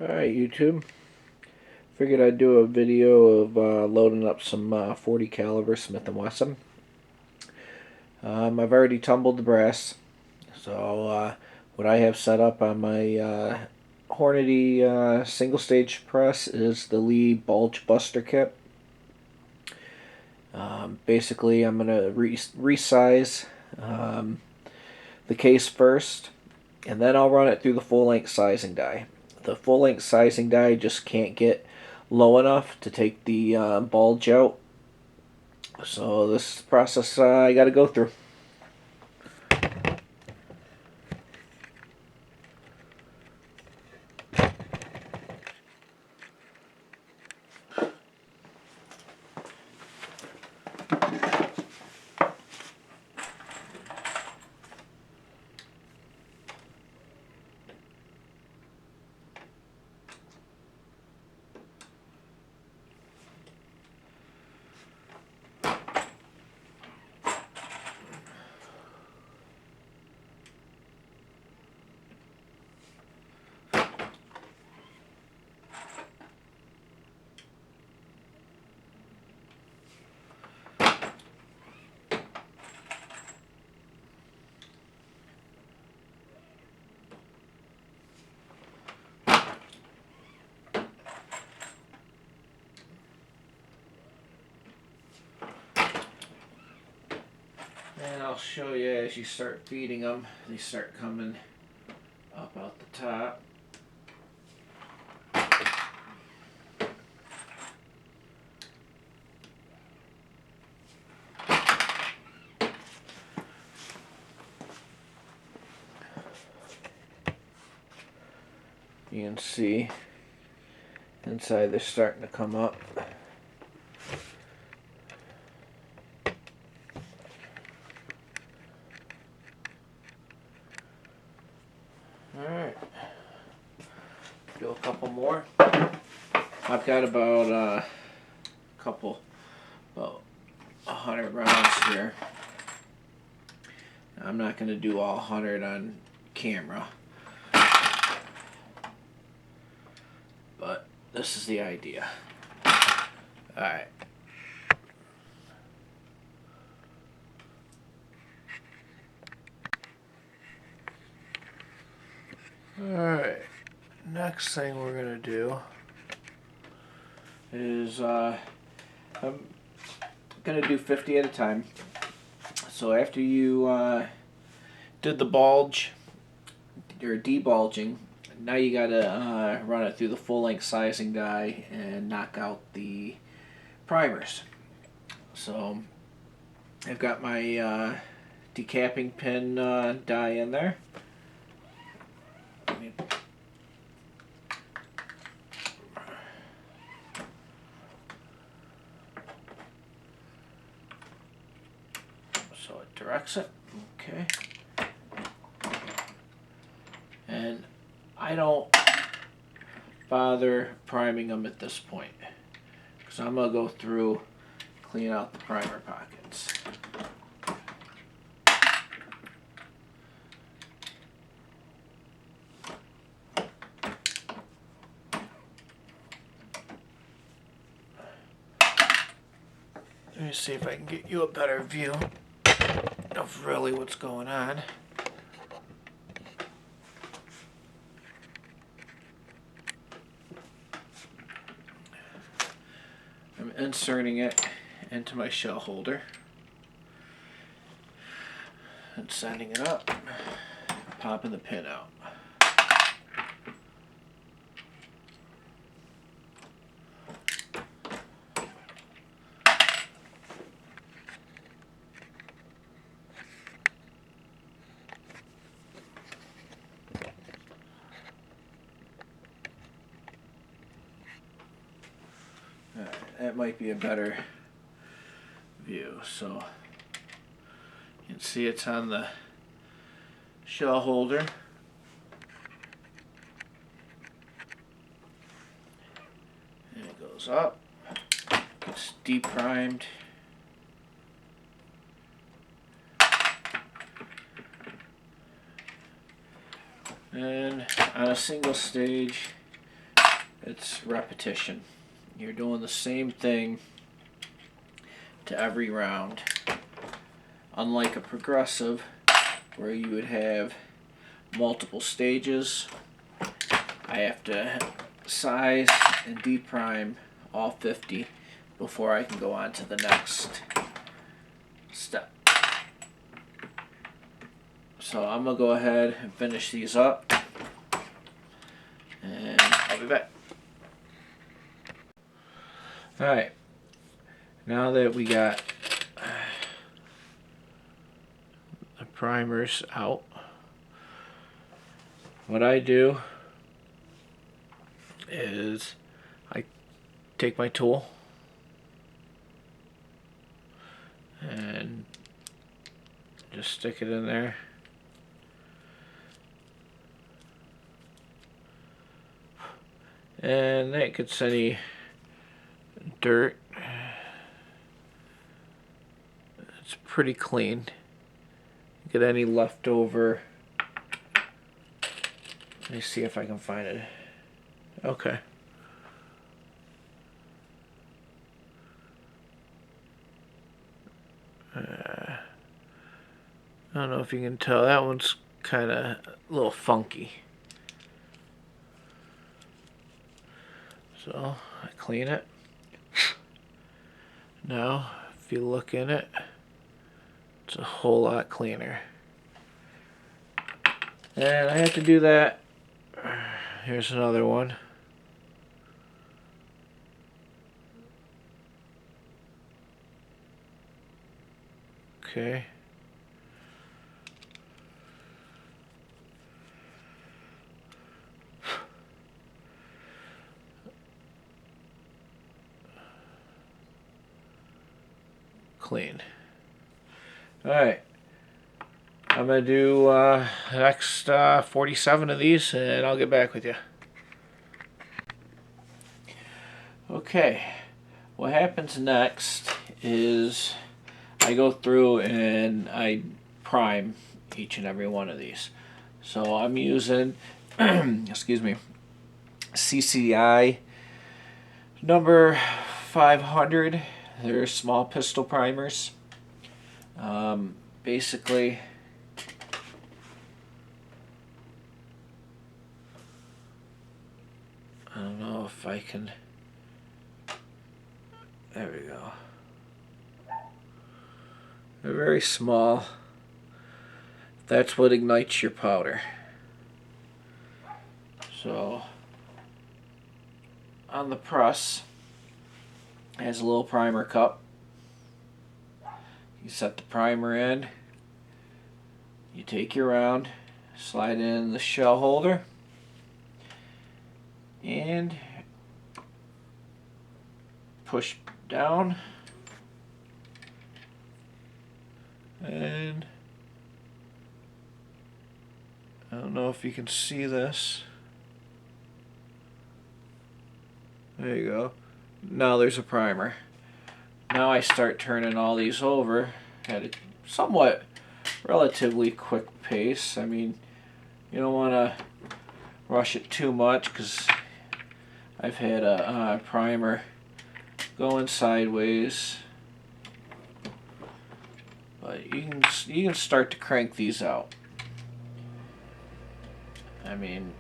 Alright, YouTube. Figured I'd do a video of loading up some 40 caliber Smith & Wesson. I've already tumbled the brass, so what I have set up on my Hornady single stage press is the Lee Bulge Buster kit. Basically, I'm going to resize the case first, and then I'll run it through the full-length sizing die. The full-length sizing die just can't get low enough to take the bulge out. So this process I got to go through. And I'll show you as you start feeding them, they start coming up out the top. You can see inside they're starting to come up. Alright, do a couple more. I've got about about 100 rounds here. I'm not going to do all 100 on camera, but this is the idea. Alright. Alright, next thing we're going to do is I'm going to do 50 at a time. So after you did the bulge, or debulging, now you got to run it through the full-length sizing die and knock out the primers. So I've got my decapping pin die in there. So it directs it. Okay. And I don't bother priming them at this point, because I'm going to go through, clean out the primer pockets. Let me see if I can get you a better view of really what's going on. I'm inserting it into my shell holder and setting it up, popping the pin out. That might be a better view. So you can see it's on the shell holder. And it goes up, gets deprimed. And on a single stage, It's repetition. You're doing the same thing to every round. Unlike a progressive, where you would have multiple stages, I have to size and deprime all 50 before I can go on to the next step. So I'm going to go ahead and finish these up, and I'll be back. Alright, now that we got the primers out, what I do is I take my tool and just stick it in there. And that gets any dirt. It's pretty clean. Get any leftover. Let me see if I can find it. Okay. I don't know if you can tell, that one's kind of a little funky. So I clean it. Now, if you look in it, it's a whole lot cleaner. And I have to do that. Here's another one. Okay. Clean. Alright. I'm going to do the next 47 of these, and I'll get back with you. Okay. What happens next is I go through and I prime each and every one of these. So I'm using, excuse me, CCI number 500. They're small pistol primers. Basically, I don't know if I can, there we go. They're very small. That's what ignites your powder. So, on the press, it has a little primer cup. You set the primer in. You take your round, slide in the shell holder, and push down. And I don't know if you can see this. There you go. Now there's a primer. Now I start turning all these over at a somewhat relatively quick pace. I mean, you don't want to rush it too much because I've had a primer going sideways. But you can start to crank these out. I mean,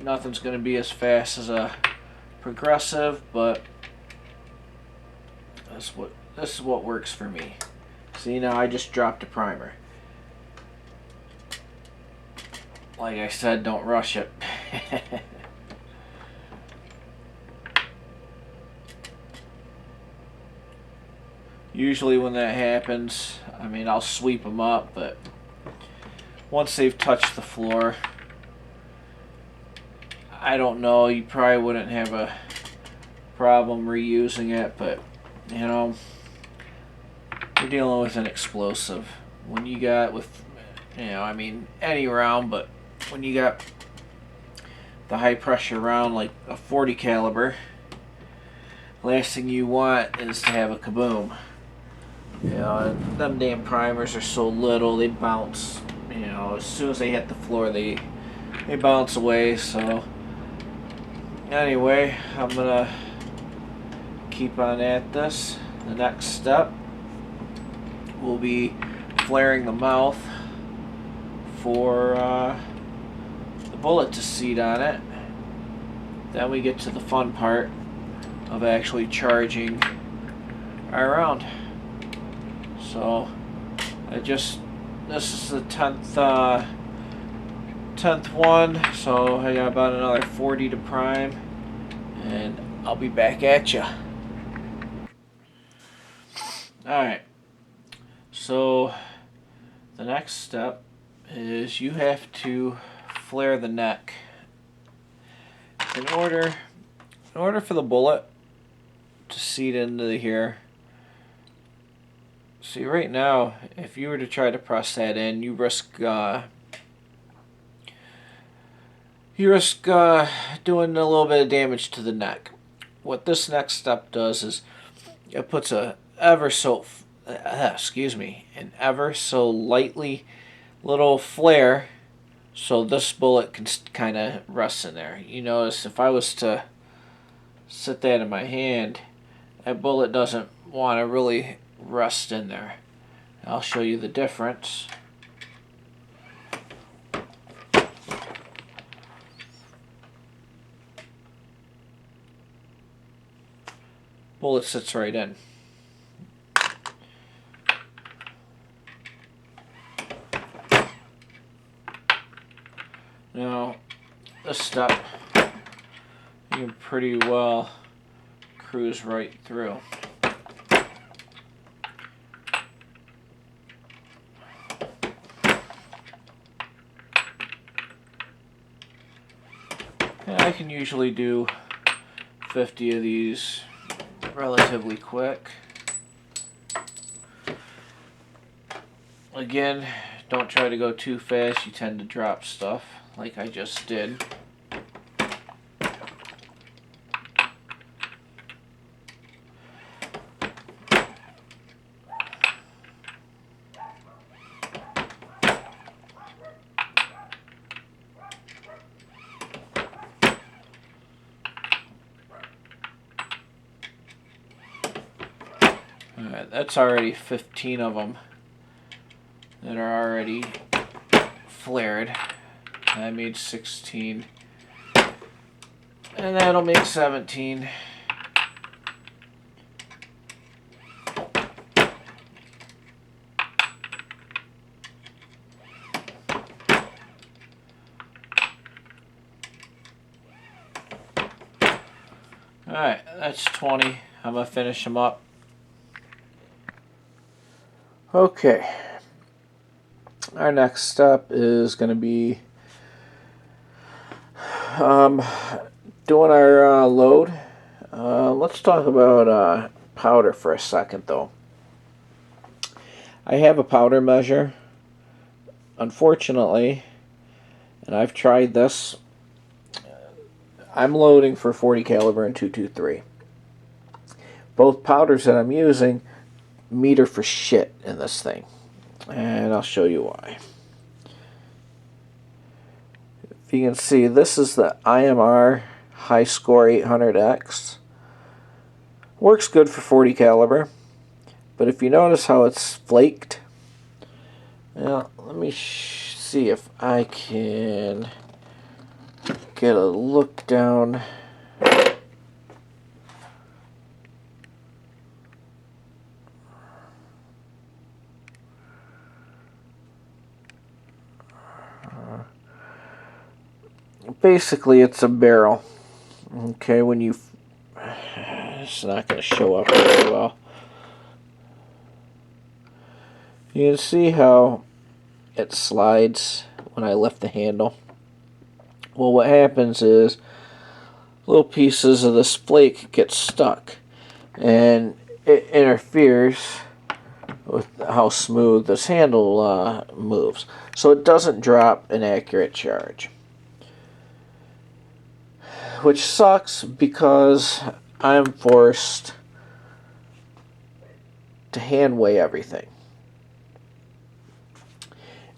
nothing's going to be as fast as a progressive, but this is what works for me. See, now I just dropped a primer. Like I said, don't rush it. Usually when that happens, I mean, I'll sweep them up, but once they've touched the floor, I don't know, you probably wouldn't have a problem reusing it, but you know, you're dealing with an explosive. When you got with, you know, I mean, any round, but when you got the high pressure round like a 40 caliber, last thing you want is to have a kaboom. You know, and them damn primers are so little, they bounce, you know, as soon as they hit the floor, they bounce away, so Anyway, I'm gonna keep on at this. The next step will be flaring the mouth for the bullet to seat on it. Then we get to the fun part of actually charging our round. So this is the 10th one, so I got about another 40 to prime, and I'll be back at ya. Alright, so the next step is you have to flare the neck. In order for the bullet to seat into here, see right now, if you were to try to press that in, you risk doing a little bit of damage to the neck. What this next step does is it puts an ever so lightly little flare, so this bullet can kind of rest in there. You notice if I was to sit that in my hand, that bullet doesn't want to really rest in there. I'll show you the difference. Bullet sits right in. Now, this step, you can pretty well cruise right through. And I can usually do 50 of these relatively quick. Again, don't try to go too fast, you tend to drop stuff like I just did. Alright, that's already 15 of them that are already flared. I made 16. And that'll make 17. Alright, that's 20. I'm going to finish them up. Okay. Our next step is going to be doing our load. Let's talk about powder for a second, though. I have a powder measure. Unfortunately, and I've tried this, I'm loading for 40 caliber and .223. Both powders that I'm using meter for shit in this thing, and I'll show you why. If you can see, this is the IMR High Score 800X. Works good for 40 caliber, but if you notice how it's flaked, now let me see if I can get a look down. Basically, it's a barrel. Okay, when you... It's not going to show up very well. You can see how it slides when I lift the handle. Well, what happens is little pieces of this flake get stuck, and it interferes with how smooth this handle moves. So it doesn't drop an accurate charge. Which sucks because I'm forced to hand weigh everything.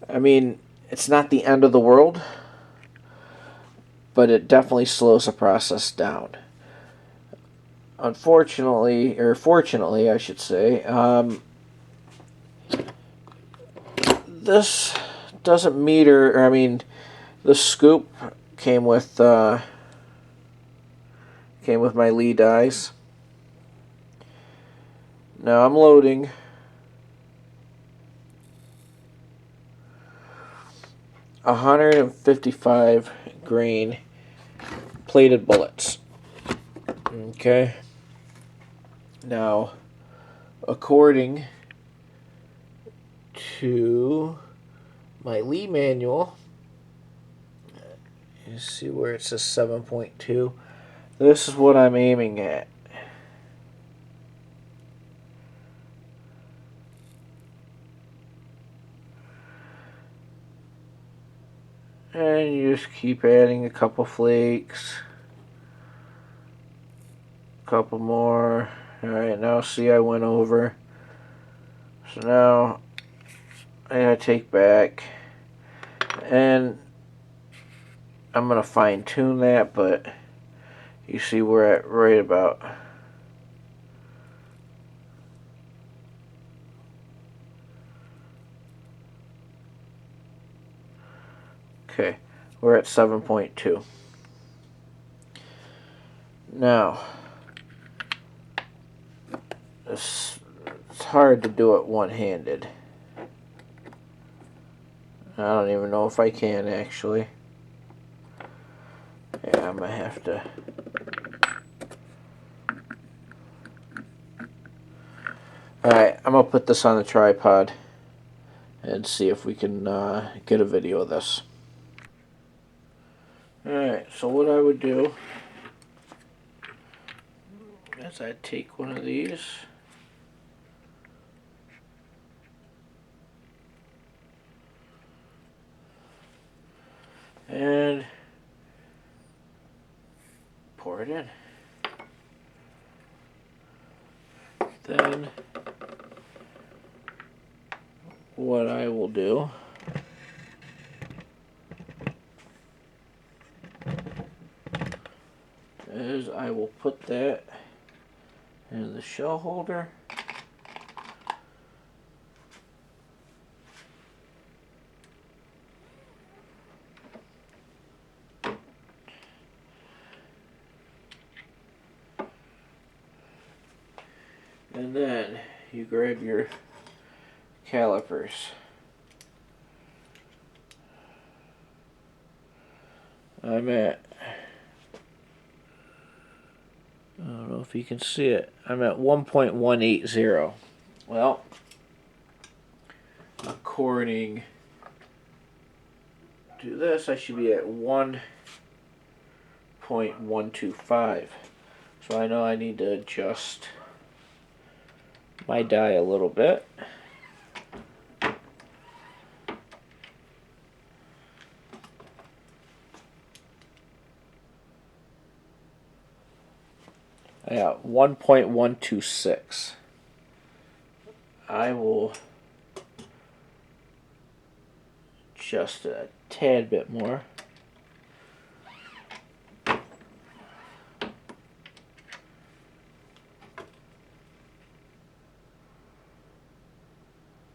I mean, it's not the end of the world, but it definitely slows the process down. Unfortunately, or fortunately, I should say, this doesn't meter. Or I mean, the scoop came with my Lee dies. Now I'm loading 155 grain plated bullets. Okay. Now, according to my Lee manual, you see where it says 7.2. This is what I'm aiming at. And you just keep adding a couple flakes. A couple more. Alright, now see I went over. So now I gotta take back. And I'm gonna fine tune that, but you see we're at right about okay, we're at 7.2. Now it's hard to do it one-handed. I don't even know if I can actually. Yeah, I'm gonna have to. Alright, I'm gonna put this on the tripod and see if we can get a video of this. Alright, so what I would do is I'd take one of these. And pour it in. Then what I will do is I will put that in the shell holder. And then you grab your calipers. I'm at, I don't know if you can see it, I'm at 1.180. Well, according to this, I should be at 1.125. So I know I need to adjust my die a little bit. I got 1.126. I will adjust a tad bit more.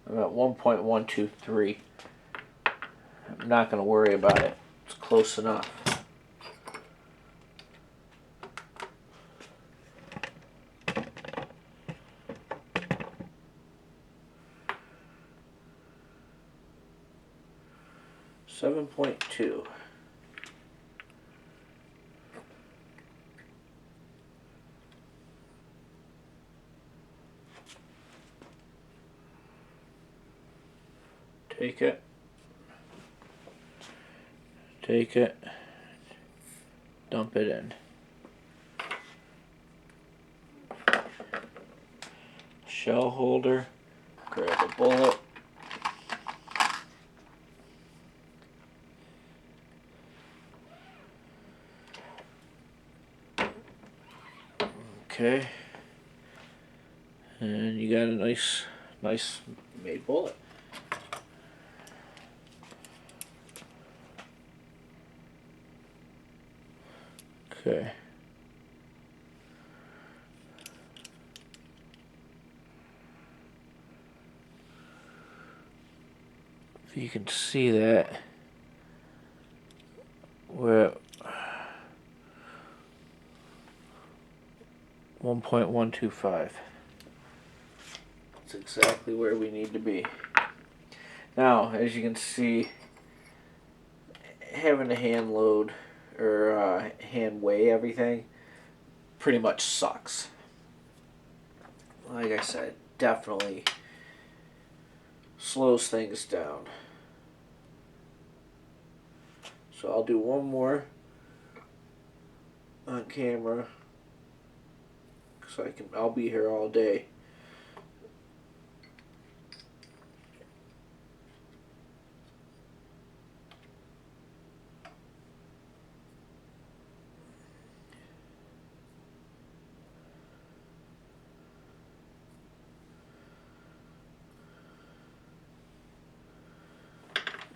I'm at 1.123. I'm not going to worry about it. It's close enough. Seven 7.2. Take it. Take it. Dump it in. Shell holder. Grab a bullet. Okay. And you got a nice made bullet. Okay. If you can see that, we're 1.125. That's exactly where we need to be. Now, as you can see, having a hand load or hand weigh everything pretty much sucks. Like I said, definitely slows things down. So I'll do one more on camera, because I'll be here all day.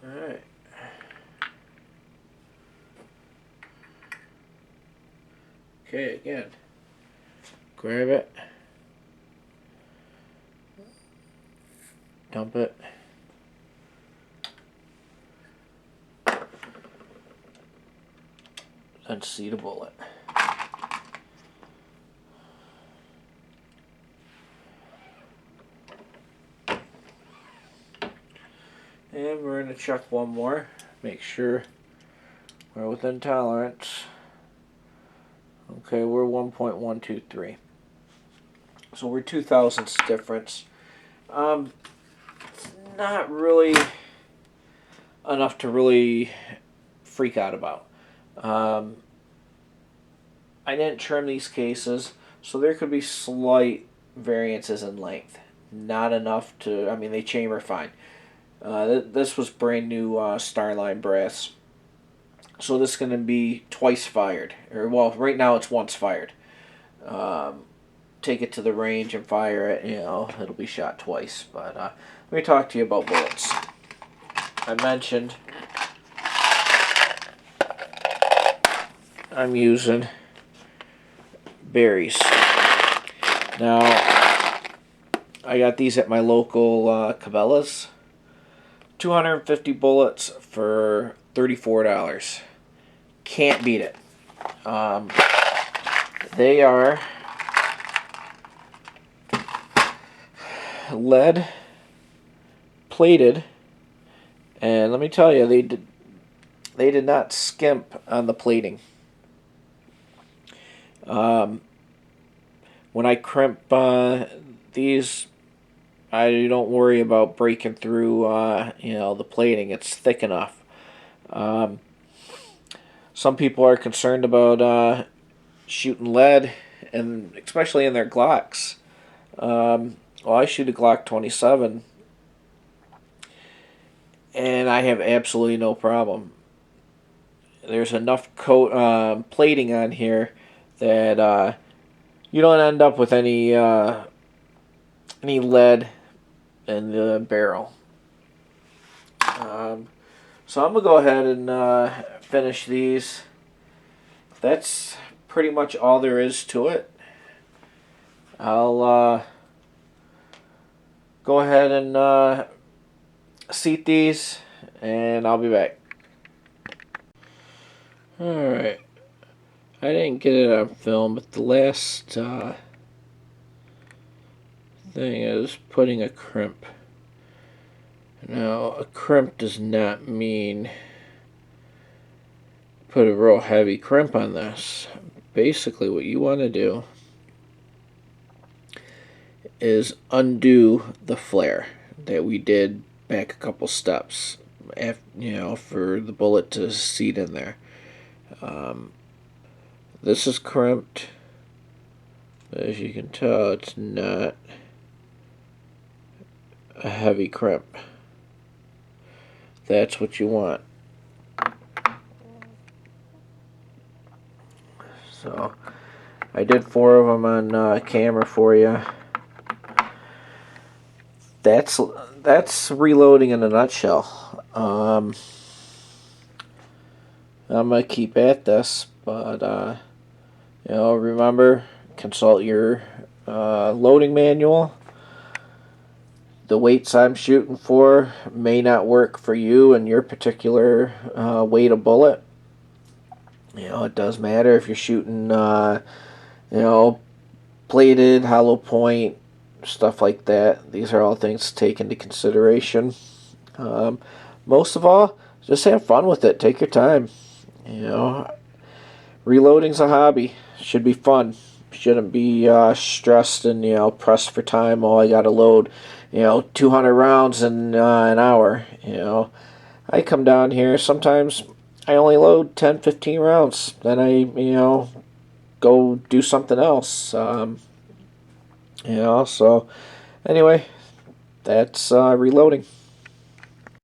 Alright. Okay, again. Grab it. Dump it. Then seat a bullet. And we're going to check one more. Make sure we're within tolerance. Okay, we're 1.123. So we're 0.02 difference. It's not really enough to really freak out about. I didn't trim these cases, so there could be slight variances in length. Not enough to, I mean, they chamber fine. This was brand new Starline brass. So this is going to be twice fired. Or, well, right now it's once fired. Take it to the range and fire it, you know, it'll be shot twice. But let me talk to you about bullets. I mentioned I'm using Berries. Now, I got these at my local Cabela's. 250 bullets for $34. Can't beat it. They are lead plated, and let me tell you, they did not skimp on the plating. When I crimp these, I don't worry about breaking through the plating. It's thick enough. Some people are concerned about shooting lead, and especially in their Glocks. Well, I shoot a Glock 27, and I have absolutely no problem. There's enough plating on here that you don't end up with any lead in the barrel. So I'm gonna go ahead and finish these. That's pretty much all there is to it. I'll go ahead and seat these, and I'll be back. Alright. I didn't get it on film, but the last thing is putting a crimp. Now, a crimp does not mean put a real heavy crimp on this. Basically, what you want to do is undo the flare that we did back a couple steps, for the bullet to seat in there. This is crimped. As you can tell, it's not a heavy crimp. That's what you want. So, I did 4 of them on camera for you. That's reloading in a nutshell. I'm gonna keep at this, But remember, consult your loading manual. The weights I'm shooting for may not work for you and your particular weight of bullet. It does matter if you're shooting, plated, hollow point, stuff like that. These are all things to take into consideration. Most of all, just have fun with it. Take your time. Reloading's a hobby. Should be fun. Shouldn't be stressed and pressed for time. Oh, I got to load 200 rounds in an hour. I come down here sometimes. I only load 10, 15 rounds. Then I go do something else. So anyway, that's reloading.